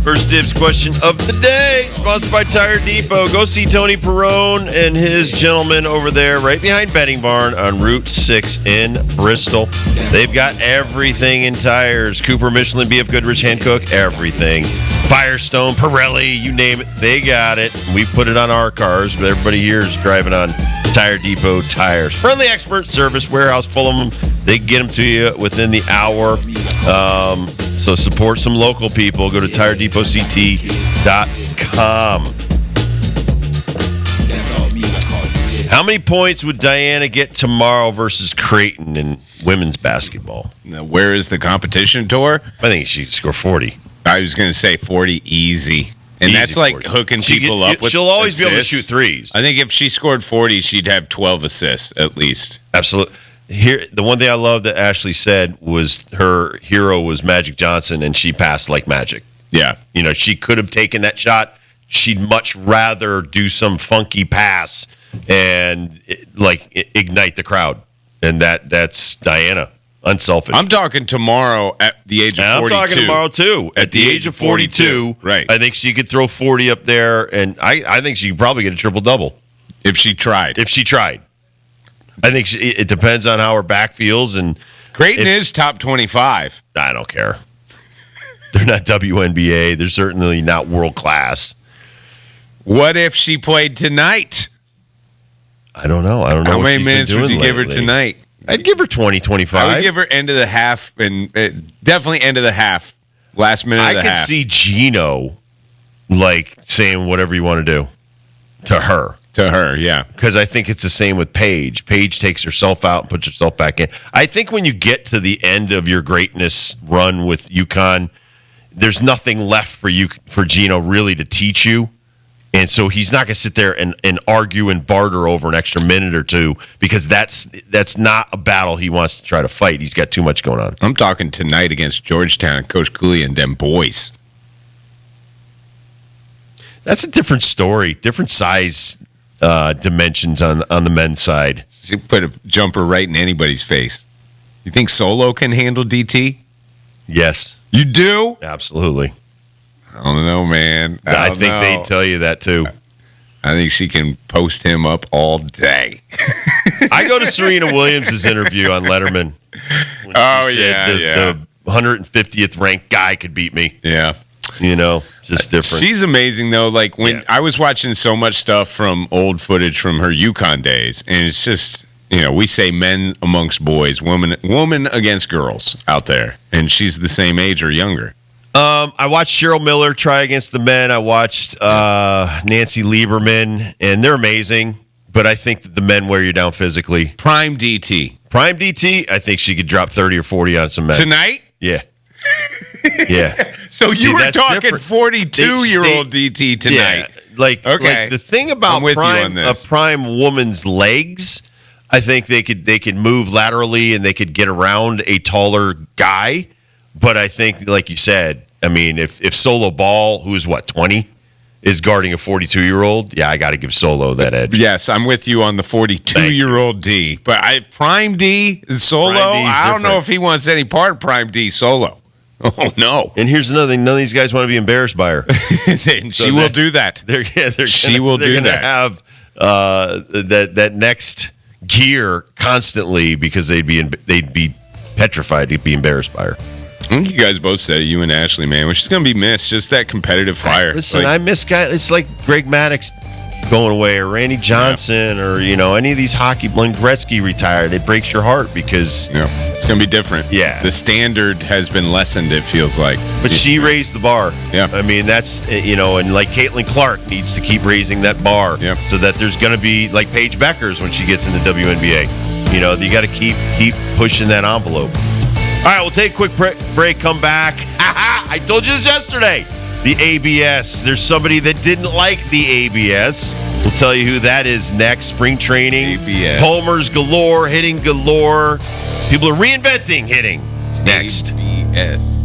First dibs question of the day, sponsored by Tire Depot. Go see Tony Perrone and his gentleman over there right behind Betting Barn on Route 6 in Bristol. They've got everything in tires. Cooper, Michelin, BF Goodrich, Hankook, everything. Firestone, Pirelli, you name it, they got it. We put it on our cars, but everybody here is driving on Tire Depot tires. Friendly expert service, warehouse full of them. They get them to you within the hour. So support some local people. Go to tiredepotct.com. How many points would Diana get tomorrow versus Creighton in women's basketball? Now, where is the competition tour? I think she'd score 40. I was going to say 40 easy. And Easy that's like 40. hooking people up with she'll always assists. be able to shoot threes. I think if she scored 40, she'd have 12 assists at least. Absolutely. Here, the one thing I love that Ashley said was her hero was Magic Johnson, and she passed like magic. Yeah. You know, she could have taken that shot. She'd much rather do some funky pass and ignite the crowd. And that's Diana. Unselfish. I'm talking tomorrow at the age of 42. I'm talking tomorrow, too. At the age of 42, right. I think she could throw 40 up there, and I think she could probably get a triple-double. If she tried. I think it depends on how her back feels. And Creighton is top 25. I don't care. They're not WNBA. They're certainly not world-class. What if she played tonight? I don't know. How many minutes would you give her tonight? I'd give her 20, 25. I would give her end of the half, and definitely end of the half. Last minute of the half. I could see Gino, saying whatever you want to do to her. To her, yeah. Because I think it's the same with Paige. Paige takes herself out and puts herself back in. I think when you get to the end of your greatness run with UConn, there's nothing left for Gino really to teach you. And so he's not going to sit there and argue and barter over an extra minute or two, because that's not a battle he wants to try to fight. He's got too much going on. I'm talking tonight against Georgetown, Coach Cooley and them boys. That's a different story, different size dimensions on the men's side. You put a jumper right in anybody's face. You think Solo can handle DT? Yes. You do? Absolutely. I don't know, man. I think they'd tell you that, too. I think she can post him up all day. I go to Serena Williams' interview on Letterman. The 150th ranked guy could beat me. Yeah. You know, just different. She's amazing, though. I was watching so much stuff from old footage from her UConn days, and it's just, we say men amongst boys, woman against girls out there, and she's the same age or younger. I watched Cheryl Miller try against the men. I watched Nancy Lieberman, and they're amazing, but I think that the men wear you down physically. Prime DT, I think she could drop 30 or 40 on some men. Tonight? Yeah. Yeah. So you were talking different. 42-year-old DT tonight. Yeah. Like the thing about a prime woman's legs, I think they could move laterally and they could get around a taller guy. But I think, like you said, I mean, if Solo Ball, who's 20, is guarding a 42-year-old, I got to give Solo that edge. Yes, I'm with you on the 42-year-old D. But Prime D, Solo, I don't know if he wants any part of Prime D Solo. Oh, no. And here's another thing. None of these guys want to be embarrassed by her. She will do that. She will do that. They're going to have that next gear constantly, because they'd be petrified to be embarrassed by her. I think you guys both said it, you and Ashley, man. Which is going to be missed. Just that competitive fire. Listen, I miss guys. It's like Greg Maddox going away, or Randy Johnson, or any of these hockey. When Gretzky retired, it breaks your heart because it's going to be different. Yeah, the standard has been lessened. It feels like, but she raised the bar. Yeah, I mean that's and like Caitlin Clark needs to keep raising that bar. Yeah, so that there's going to be like Paige Beckers when she gets in the WNBA. You got to keep pushing that envelope. All right, we'll take a quick break, come back. I told you this yesterday. The ABS. There's somebody that didn't like the ABS. We'll tell you who that is next. Spring training. ABS. Homers galore, hitting galore. People are reinventing hitting. Next. ABS.